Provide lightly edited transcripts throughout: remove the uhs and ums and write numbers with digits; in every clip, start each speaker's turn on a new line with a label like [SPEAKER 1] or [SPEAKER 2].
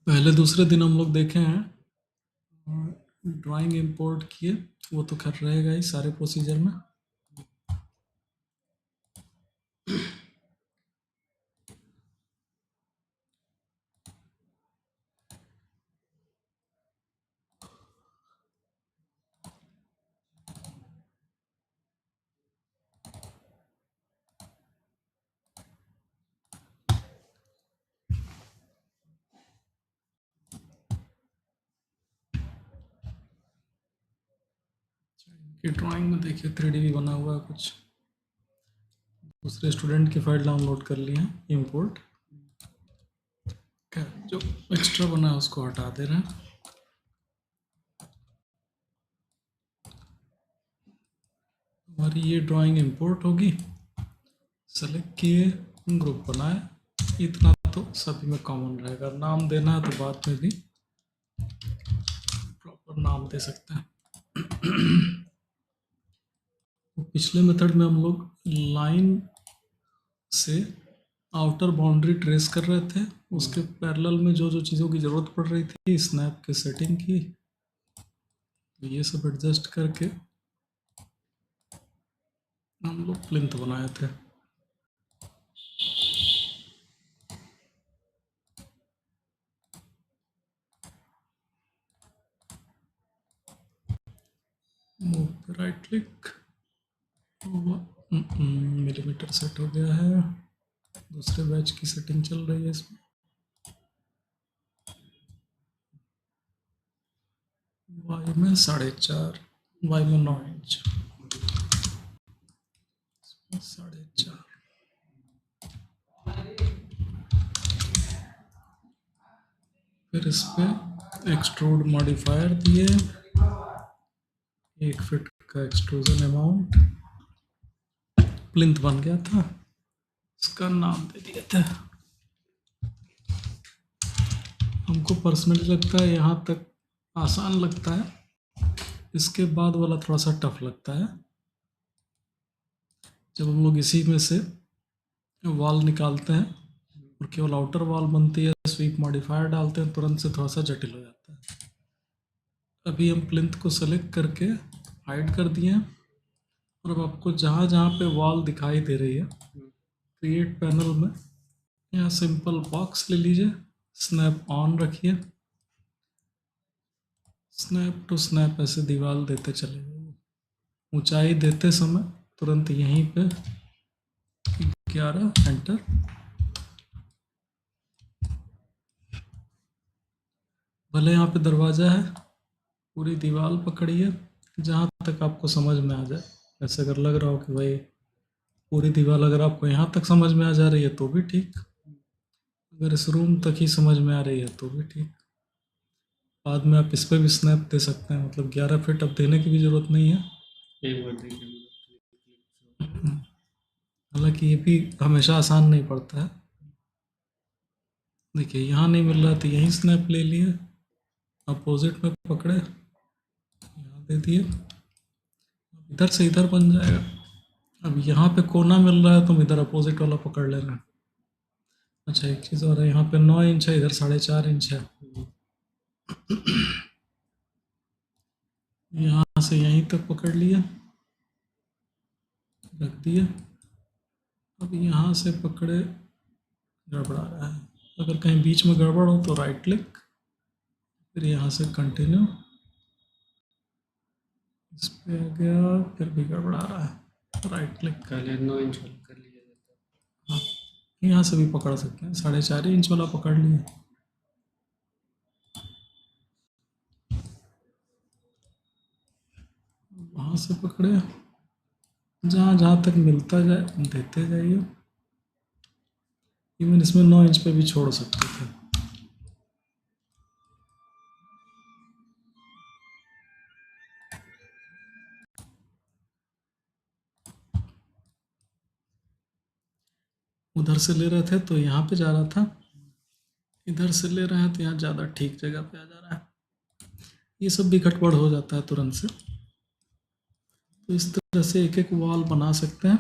[SPEAKER 1] पहले दूसरे दिन हम लोग देखे हैं ड्राइंग इंपोर्ट किए, वो तो खैर रहेगा ही सारे प्रोसीजर में। कि ड्राइंग में देखिए 3D भी बना हुआ है कुछ। दूसरे स्टूडेंट की फाइल डाउनलोड कर ली है इंपोर्ट। जो एक्स्ट्रा बना है उसको हटा दे रहे हैं। हमारी ये ड्राइंग इंपोर्ट होगी, सेलेक्ट किए, ग्रुप बनाए। इतना तो सभी में कॉमन रहेगा। नाम देना है तो बाद में भी प्रॉपर नाम दे सकते हैं। तो पिछले मेथड में हम लोग लाइन से आउटर बाउंड्री ट्रेस कर रहे थे, उसके पैरेलल में जो जो चीज़ों की ज़रूरत पड़ रही थी, स्नैप के सेटिंग की, तो ये सब एडजस्ट करके हम लोग प्लिंथ बनाए थे। मूव पे राइट क्लिक, मिलीमीटर सेट हो गया है। दूसरे बैच की सेटिंग चल रही है इसमें। वाई में 4.5, वाई में 9 इंच, 4.5। फिर इस पर एक्सट्रूड मॉडिफायर दिए, 1 फीट का एक्सट्रूजन अमाउंट। प्लिंथ बन गया था, इसका नाम दे दिए थे। हमको पर्सनली लगता है यहाँ तक आसान लगता है, इसके बाद वाला थोड़ा सा टफ लगता है। जब हम लोग इसी में से वॉल निकालते हैं और केवल आउटर वॉल बनती है, स्वीप मॉडिफायर डालते हैं, तुरंत से थोड़ा सा जटिल हो जाता है। अभी हम प्लिंथ को सेलेक्ट करके हाइड कर दिए हैं, और अब आपको जहाँ जहाँ पे वॉल दिखाई दे रही है, क्रिएट पैनल में यहाँ सिंपल बॉक्स ले लीजिए, स्नैप ऑन रखिए, स्नैप टू स्नैप ऐसे दीवार देते चले जाइए। ऊंचाई देते समय तुरंत यहीं पे 11 एंटर। भले यहाँ पे दरवाज़ा है, पूरी दीवार पकड़िए जहाँ तक आपको समझ में आ जाए। ऐसे अगर लग रहा हो कि भाई पूरी दीवार अगर आपको यहाँ तक समझ में आ जा रही है तो भी ठीक, अगर इस रूम तक ही समझ में आ रही है तो भी ठीक। बाद में आप इस पर भी स्नैप दे सकते हैं, मतलब 11 फीट अब देने की भी ज़रूरत नहीं है।
[SPEAKER 2] एक बार देखिए,
[SPEAKER 1] हालांकि ये भी हमेशा आसान नहीं पड़ता है। देखिए यहाँ नहीं मिल रहा तो यहीं स्नैप ले लिए, अपोजिट में पकड़े, यहाँ दे दिए, इधर से इधर बन जाएगा। अब यहाँ पे कोना मिल रहा है तो हम इधर अपोजिट वाला पकड़ ले रहे हैं। अच्छा एक चीज़ और है, यहाँ पे 9 इंच है, इधर 4.5 इंच है। यहाँ से यहीं तक पकड़ लिया, रख दिए। अब यहाँ से पकड़े, गड़बड़ा रहा है। अगर कहीं बीच में गड़बड़ हो तो राइट क्लिक, फिर यहाँ से कंटिन्यू, इस पे आ गया, फिर भी गड़बड़ा रहा है, राइट क्लिक।
[SPEAKER 2] पहले 9 इंच वाला कर लिया जाता है।
[SPEAKER 1] हाँ, यहाँ से भी पकड़ सकते हैं, 4.5 इंच वाला पकड़ लिए। वहाँ से पकड़े, जहाँ जहाँ तक मिलता जाए देते जाइए। इवन इसमें 9 इंच पे भी छोड़ सकते थे। उधर से ले रहे थे तो यहाँ पे जा रहा था, इधर से ले रहे हैं तो यहाँ ज़्यादा ठीक जगह पे आ जा रहा है। ये सब भी गड़बड़ हो जाता है तुरंत से। तो इस तरह से एक एक वॉल बना सकते हैं।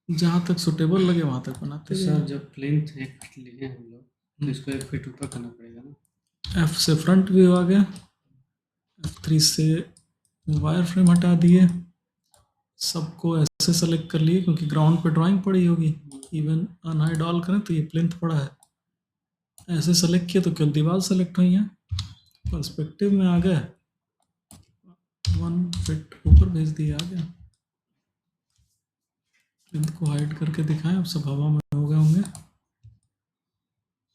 [SPEAKER 1] जहाँ तक सुटेबल लगे वहाँ तक बनाते
[SPEAKER 2] तो
[SPEAKER 1] हैं।
[SPEAKER 2] सर जब प्लिंथ 1 फीट लिए हैं हम लोग तो इसको 1 फीट ऊपर करना पड़ेगा ना?
[SPEAKER 1] F से फ्रंट व्यू आ गया, F3 से वायर फ्रेम हटा दिए, सबको ऐसे सेलेक्ट कर लिए क्योंकि ग्राउंड पे ड्राइंग पड़ी होगी। इवन अनहाइड ऑल करें तो ये प्लिंथ पड़ा है, ऐसे सेलेक्ट किया तो केवल दीवार सेलेक्ट हुई है। पर्सपेक्टिव में आ गए, 1 फीट ऊपर भेज दिया, आ गया। प्लिंथ को हाइड करके दिखाएं, अब सब हवा में हो गए होंगे।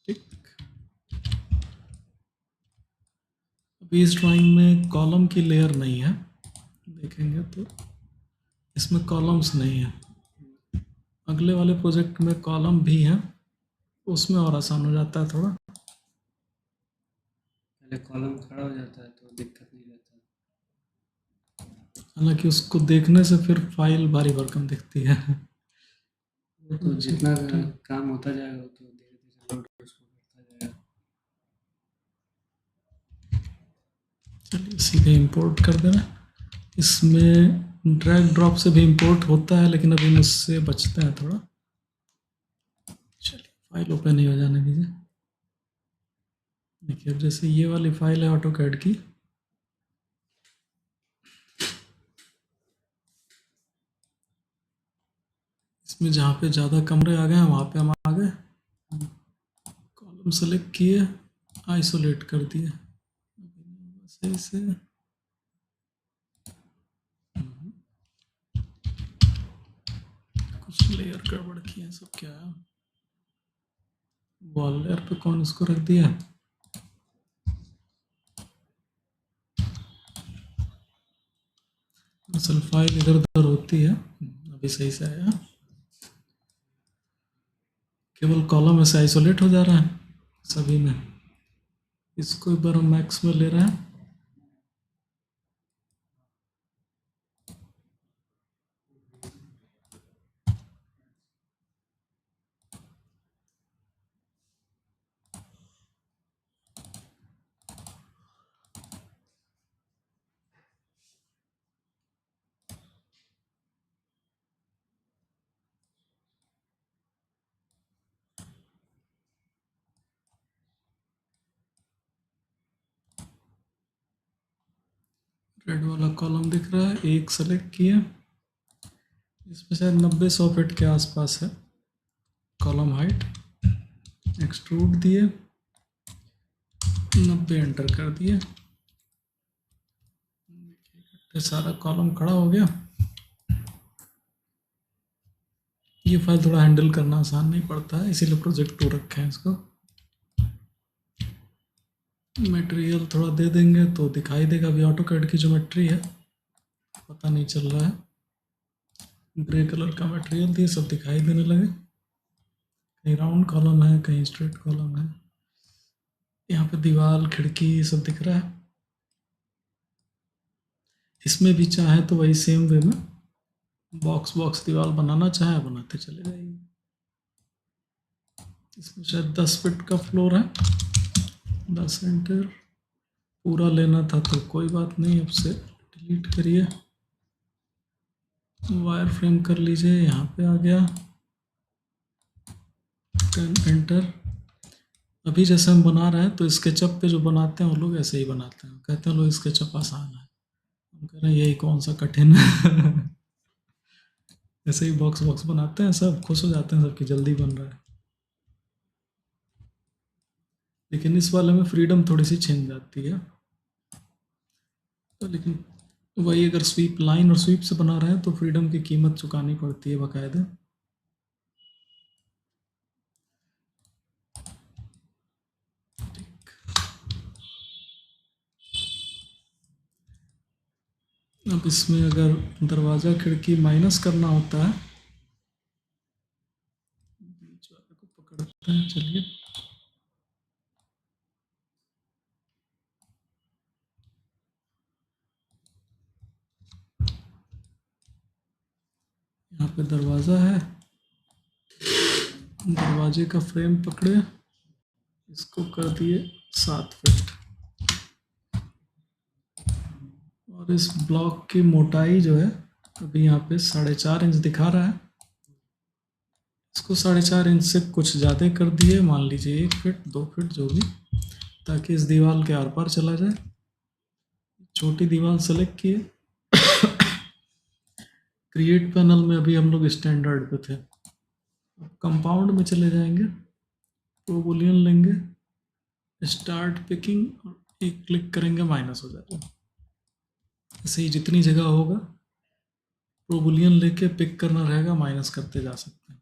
[SPEAKER 1] ठीक, अभी इस ड्राइंग में कॉलम की लेयर नहीं है, देखेंगे तो इसमें कॉलम्स नहीं है। अगले वाले प्रोजेक्ट में कॉलम भी है, उसमें और आसान हो जाता है थोड़ा।
[SPEAKER 2] पहले कॉलम खड़ा हो जाता है तो दिक्कत नहीं रहता।
[SPEAKER 1] हालांकि उसको देखने से फिर फाइल भारी भरकम दिखती है।
[SPEAKER 2] वो तो जितना काम होता जाएगा वो तो धीरे धीरे लोड उसको बढ़ता जाएगा।
[SPEAKER 1] चलिए सीधे इंपोर्ट कर देना। इसमें ड्रैग ड्रॉप से भी इंपोर्ट होता है, लेकिन अभी मुझसे बचता है थोड़ा। चलिए फाइल ओपन ही हो जाने दीजिए। देखिए अब जैसे ये वाली फाइल है ऑटोकैड की, इसमें जहाँ पे ज़्यादा कमरे आ गए हैं वहाँ पे हम आ गए, कॉलम सेलेक्ट किए, आइसोलेट कर दिए सही से। कुछ लेयर गड़बड़ किए हैं सब, क्या है वॉल लेयर पे कौन इसको रख दिया। असल फाइल इधर उधर होती है, अभी सही से आया। केवल कॉलम ऐसे आइसोलेट हो जा रहा है सभी में। इसको एक बार हम मैक्स में ले रहे हैं, रेड वाला कॉलम दिख रहा है, एक सेलेक्ट किया, इसमें शायद 90-100 फीट के आसपास है कॉलम हाइट। एक्सट्रूड दिए, 90 एंटर कर दिए, सारा कॉलम खड़ा हो गया। ये फाइल थोड़ा हैंडल करना आसान नहीं पड़ता है, इसीलिए प्रोजेक्ट 2 रखे हैं इसको। मटेरियल थोड़ा दे देंगे तो दिखाई देगा। अभी ऑटोकैड की ज्योमेट्री है, पता नहीं चल रहा है। ग्रे कलर का मटेरियल दिए, सब दिखाई देने लगे। कहीं राउंड कॉलम है, कहीं स्ट्रेट कॉलम है, यहाँ पे दीवार खिड़की सब दिख रहा है। इसमें भी चाहे तो वही सेम वे में बॉक्स बॉक्स दीवार बनाना चाहे बनाते चले जाइए। इसमें शायद 10 फीट का फ्लोर है, 10 एंटर। पूरा लेना था तो कोई बात नहीं, अब से डिलीट करिए, वायर फ्रेम कर लीजिए, यहाँ पे आ गया, 10 एंटर। अभी जैसे हम बना रहे हैं तो स्केचअप पे जो बनाते हैं वो लोग ऐसे ही बनाते हैं, कहते हैं लोग स्केचअप आसान है, हम कह रहे हैं यही कौन सा कठिन है। ऐसे ही बॉक्स बॉक्स बनाते हैं, सब खुश हो जाते हैं सबकी जल्दी बन रहा है। लेकिन इस वाले में फ्रीडम थोड़ी सी छिन जाती है। तो लेकिन वही अगर स्वीप लाइन और स्वीप से बना रहे हैं तो फ्रीडम की कीमत चुकानी पड़ती है बाकायदा। अब इसमें अगर दरवाज़ा खिड़की माइनस करना होता है, बीच वाले को पकड़ते हैं, चलिए यहाँ पे दरवाज़ा है, दरवाजे का फ्रेम पकड़े, इसको कर दिए 7 फीट, और इस ब्लॉक की मोटाई जो है अभी यहाँ पे 4.5 इंच दिखा रहा है, इसको 4.5 इंच से कुछ ज़्यादा कर दिए, मान लीजिए 1 फीट 2 फीट जो भी, ताकि इस दीवार के आर पार चला जाए। छोटी दीवार सेलेक्ट किए। क्रिएट पैनल में अभी हम लोग स्टैंडर्ड पे थे, अब कंपाउंड में चले जाएंगे, तो बुलियन लेंगे, स्टार्ट पिकिंग, और एक क्लिक करेंगे माइनस हो जाएगा। ऐसे ही जितनी जगह होगा प्रोबुलियन लेके पिक करना रहेगा, माइनस करते जा सकते हैं।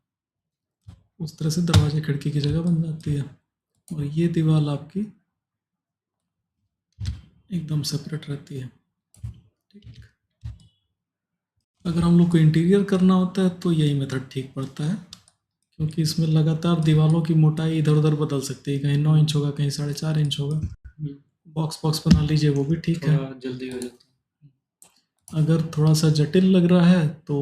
[SPEAKER 1] उस तरह से दरवाजे खिड़की की जगह बन जाती है। और ये दीवार आपकी एकदम सेपरेट रहती है। ठीक, अगर हम लोग को इंटीरियर करना होता है तो यही मेथड ठीक पड़ता है, क्योंकि इसमें लगातार दीवारों की मोटाई इधर उधर बदल सकती है, कहीं 9 इंच होगा, कहीं 4.5 इंच होगा। बॉक्स बॉक्स बना लीजिए, वो भी ठीक है।
[SPEAKER 2] थोड़ा जल्दी हो जाता
[SPEAKER 1] अगर थोड़ा सा जटिल लग रहा है तो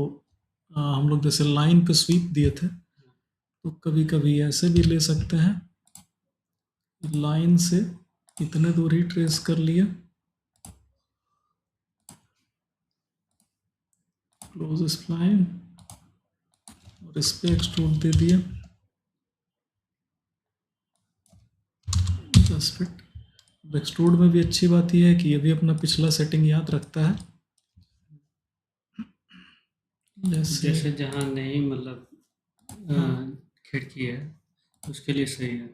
[SPEAKER 1] हम लोग जैसे लाइन पे स्वीप दिए थे, तो कभी कभी ऐसे भी ले सकते हैं, लाइन से इतने दूर ही ट्रेस कर लिए, क्लोज स्प्लाइन, और इस पे एक्सट्रूड दे दिए 10 फीट। एक्सट्रूड में भी अच्छी बात यह है कि ये भी अपना पिछला सेटिंग याद रखता है।
[SPEAKER 2] है।
[SPEAKER 1] जैसे
[SPEAKER 2] जैसे जहाँ नहीं मतलब खिड़की है उसके लिए सही है।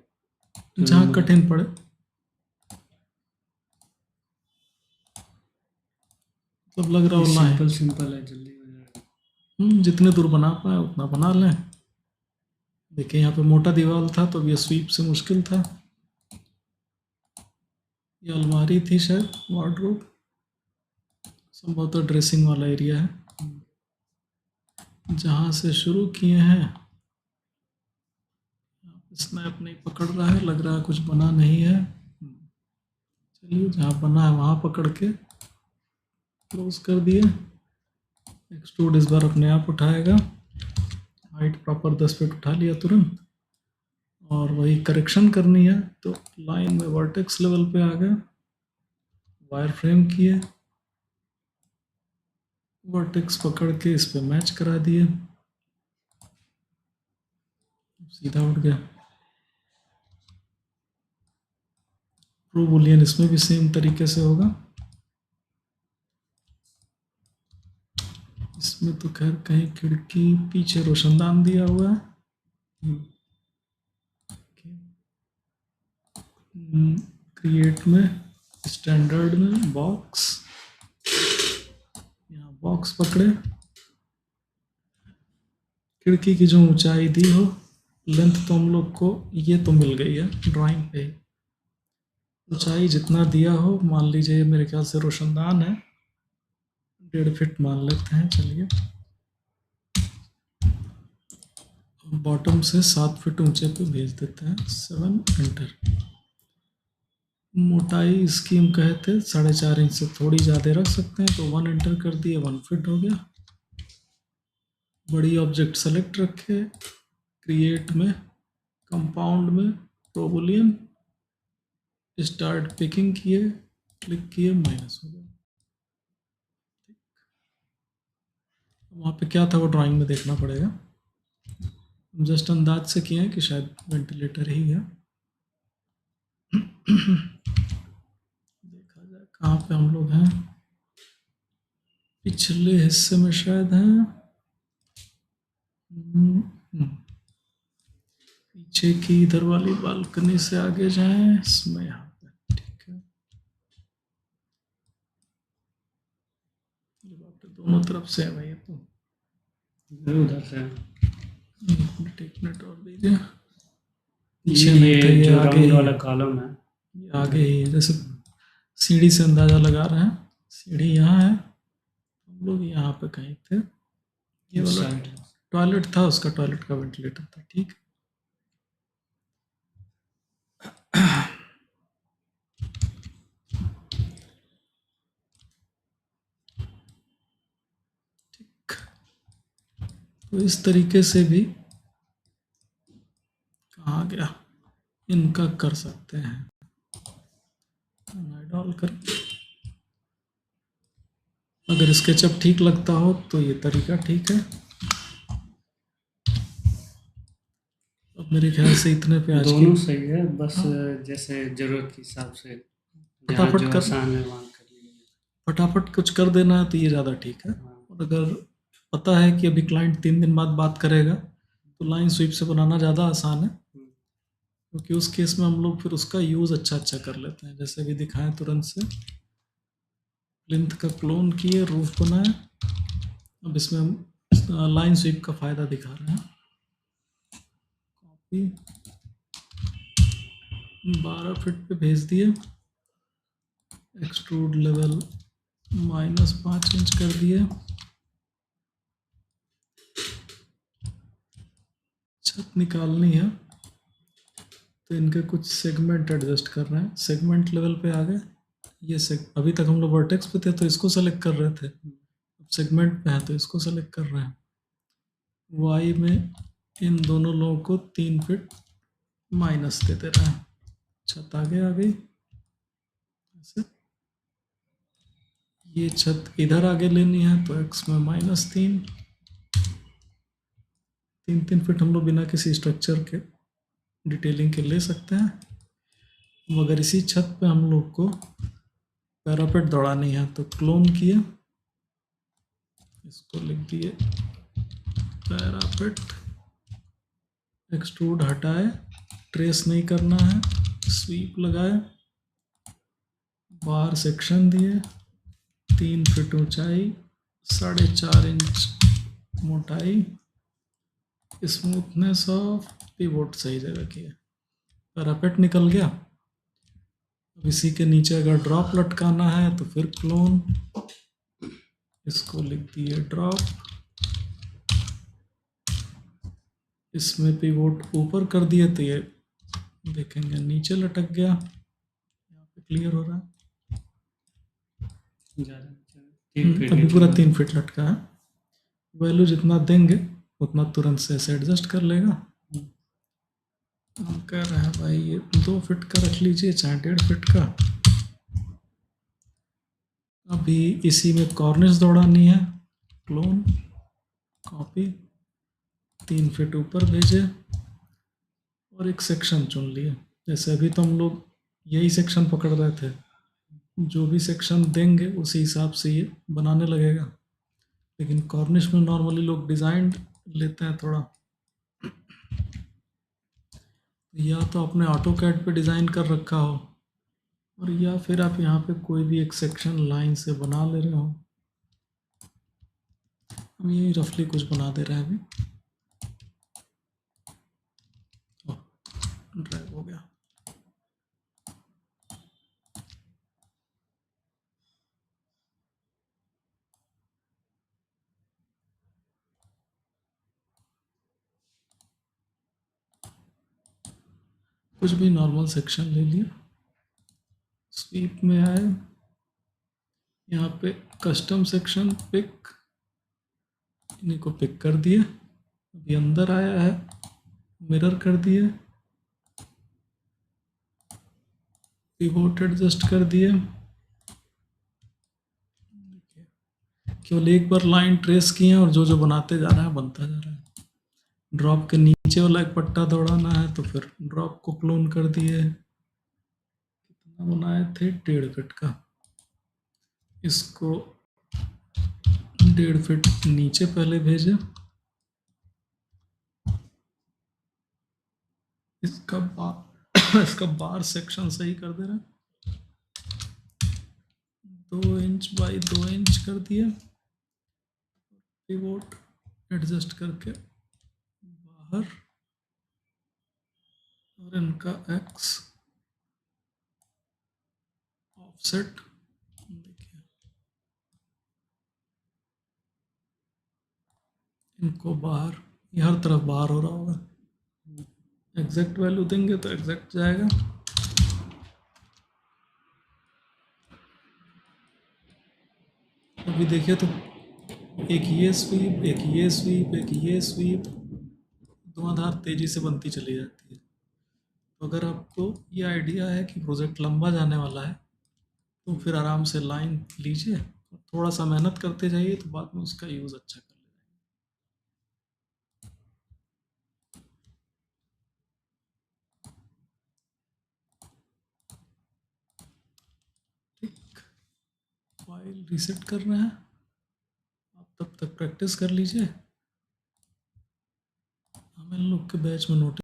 [SPEAKER 2] तो
[SPEAKER 1] जहाँ कठिन पड़े, मतलब लग रहा हो
[SPEAKER 2] सिंपल सिंपल है, जल्दी हो जाएगा।
[SPEAKER 1] जितने दूर बना पाए उतना बना लें। देखिए यहाँ पे मोटा दीवार था तो ये स्वीप से मुश्किल था। ये अलमारी थी शायद, वार्डरोब, संभवतः ड्रेसिंग वाला एरिया है। जहाँ से शुरू किए हैं स्नैप नहीं पकड़ रहा है, लग रहा है कुछ बना नहीं है। चलिए जहाँ बना है वहाँ पकड़ के क्लोज कर दिए। एक्सट्रूड इस बार अपने आप उठाएगा, हाइट प्रॉपर 10 फीट उठा लिया तुरंत। और वही करेक्शन करनी है तो लाइन में वर्टेक्स लेवल पे आ गए, वायर फ्रेम किए, वर्टेक्स पकड़ के इस पे मैच करा दिए, सीधा उठ गया। प्रो बुलियन इसमें भी सेम तरीके से होगा। इसमें तो खैर कहीं खिड़की पीछे रोशनदान दिया हुआ है। क्रिएट में स्टैंडर्ड में बॉक्स, यहाँ बॉक्स पकड़े, खिड़की की जो ऊंचाई दी हो, लेंथ तो हम लोग को ये तो मिल गई है ड्राइंग पे। ऊंचाई जितना दिया हो, मान लीजिए मेरे ख्याल से रोशनदान है 1.5 फीट मान लेते हैं, चलिए। बॉटम से 7 फीट ऊंचे पे भेज देते हैं, 7 एंटर। मोटाई इसकी हम कहे थे 4.5 इंच से थोड़ी ज़्यादा रख सकते हैं, तो 1 एंटर कर दिए, 1 फीट हो गया। बड़ी ऑब्जेक्ट सेलेक्ट रखे, क्रिएट में, कंपाउंड में, प्रोबुलियन, स्टार्ट पिकिंग किए, क्लिक किए, माइनस हो गया। वहाँ पे क्या था वो ड्राइंग में देखना पड़ेगा, हम जस्ट अंदाज से किए हैं कि शायद वेंटिलेटर ही है। देखा जाए कहाँ पे हम लोग हैं, पिछले हिस्से में शायद हैं। पीछे की इधर वाली बालकनी से आगे जाएं, इसमें यहाँ पे ठीक है। दोनों तरफ से है भाई, ये तो
[SPEAKER 2] उधर से
[SPEAKER 1] एक मिनट और दीजिए।
[SPEAKER 2] ये
[SPEAKER 1] नहीं था, ये
[SPEAKER 2] जो
[SPEAKER 1] आगे
[SPEAKER 2] राउंड
[SPEAKER 1] ही
[SPEAKER 2] वाला
[SPEAKER 1] है,
[SPEAKER 2] कॉलम है,
[SPEAKER 1] ये आगे ही है। जैसे सीढ़ी से अंदाजा लगा रहे हैं, सीढ़ी यहाँ है, हम लोग यहाँ पे कहीं थे। ये
[SPEAKER 2] उस
[SPEAKER 1] वाला
[SPEAKER 2] साइड।
[SPEAKER 1] टॉयलेट था, उसका टॉयलेट का वेंटिलेटर था, ठीक। ठीक, तो इस तरीके से भी कहाँ गया, इनका कर सकते हैं डाल कर। अगर स्केचअप ठीक लगता हो तो ये तरीका ठीक है। मेरे ख्याल से इतने पे आज की
[SPEAKER 2] दोनों सही है, बस
[SPEAKER 1] हाँ
[SPEAKER 2] जैसे ज़रूरत के हिसाब से जहाँ
[SPEAKER 1] फटाफट
[SPEAKER 2] जो
[SPEAKER 1] कर
[SPEAKER 2] आसान है वहाँ कर लीजिए।
[SPEAKER 1] फटाफट कुछ कर देना है तो ये ज़्यादा ठीक है।
[SPEAKER 2] हाँ,
[SPEAKER 1] और अगर पता है कि अभी क्लाइंट 3 दिन बाद बात करेगा तो लाइन स्वीप से बनाना ज़्यादा आसान है,
[SPEAKER 2] हुँ,
[SPEAKER 1] क्योंकि उस केस में हम लोग फिर उसका यूज़ अच्छा अच्छा कर लेते हैं। जैसे अभी दिखाएं तुरंत से प्लिंथ का क्लोन किए, रूफ बनाए। अब इसमें हम लाइन स्वीप का फ़ायदा दिखा रहे हैं। कॉपी 12 फीट पे भेज दिए, एक्सट्रूड लेवल -5 इंच कर दिए, छत निकालनी है तो इनके कुछ सेगमेंट एडजस्ट कर रहे हैं। सेगमेंट लेवल पे आ गए, ये अभी तक हम लोग वर्टेक्स पे थे तो इसको सेलेक्ट कर रहे थे,
[SPEAKER 2] हुँ,
[SPEAKER 1] अब सेगमेंट पे है तो इसको सेलेक्ट कर रहे हैं। वाई में इन दोनों लोगों को 3 फीट माइनस दे दे रहा है। छत आगे आ गई ऐसे। ये छत इधर आगे लेनी है तो एक्स में -3, 3 3 फीट हम लोग बिना किसी स्ट्रक्चर के डिटेलिंग के ले सकते हैं। मगर इसी छत पे हम लोग को पैरापेट दौड़ानी है तो क्लोन किए, इसको लिख दिए पैरापेट, एक्सट्रूड हटाए, ट्रेस नहीं करना है, स्वीप लगाए, बार सेक्शन दिए, 3 फीट ऊंचाई, 4.5 इंच मोटाई, स्मूथनेस ऑफ पिवोट सही जगह की है। पैरापेट निकल गया। अब इसी के नीचे अगर ड्रॉप लटकाना है तो फिर क्लोन, इसको लिख दिए ड्रॉप, इसमें पिवोट ऊपर कर दिए तो ये देखेंगे नीचे लटक गया। यहाँ पे क्लियर हो रहा है।
[SPEAKER 2] ज़्यादा 3 फीट
[SPEAKER 1] अभी
[SPEAKER 2] नीचे
[SPEAKER 1] पूरा
[SPEAKER 2] कर
[SPEAKER 1] 3 फीट लटका है। वैल्यू जितना देंगे उतना तुरंत से ऐसे एडजस्ट कर लेगा।
[SPEAKER 2] हुँ,
[SPEAKER 1] हम कह रहे हैं भाई ये 2 फीट का रख लीजिए चाहे 1.5 फीट का। अभी इसी में कॉर्निश दौड़ानी है, क्लोन, कॉपी, 3 फीट ऊपर भेजे और एक सेक्शन चुन लिए। जैसे अभी तो हम लोग यही सेक्शन पकड़ रहे थे, जो भी सेक्शन देंगे उसी हिसाब से ये बनाने लगेगा। लेकिन कॉर्निश में नॉर्मली लोग डिज़ाइन लेते हैं थोड़ा, या तो अपने ऑटो कैड पे डिज़ाइन कर रखा हो और या फिर आप यहाँ पे कोई भी एक सेक्शन लाइन से बना ले रहे हो। हम यही रफली कुछ बना दे रहे हैं अभी। ड्रैग हो गया। कुछ भी नॉर्मल सेक्शन ले लिया, स्वीप में आए, यहाँ पे कस्टम सेक्शन पिक, इन्हीं को पिक कर दिए। अभी अंदर आया है, मिरर कर दिए, पिवोट एडजस्ट कर दिए। केवल एक बार लाइन ट्रेस किए और जो जो बनाते जा रहा है बनता जा रहा है। ड्रॉप के नीचे वाला एक पट्टा दौड़ाना है तो फिर ड्रॉप को क्लोन कर दिए। कितना बनाए थे? 1.5 फीट का। इसको 1.5 फीट नीचे पहले भेजे, इसका बार इसका बार सेक्शन सही कर दे रहे हैं, 2 इंच बाई 2 इंच कर दिए। पिवोट एडजस्ट करके बाहर और इनका एक्स ऑफसेट देखिए, इनको बाहर, ये हर तरफ बाहर हो रहा होगा। एग्जैक्ट वैल्यू देंगे तो एग्जैक्ट जाएगा। अभी देखिए तो एक ये स्वीप, एक ये स्वीप, एक ये स्वीप, धुआंधार तेजी से बनती चली जाती है। तो अगर आपको ये आइडिया है कि प्रोजेक्ट लंबा जाने वाला है तो फिर आराम से लाइन लीजिए, थोड़ा सा मेहनत करते जाइए तो बाद में उसका यूज़ अच्छा कर लेंगे। फाइल रीसेट कर रहे हैं, आप तब तक प्रैक्टिस कर लीजिए। हम इन लोग के बैच में नोटिस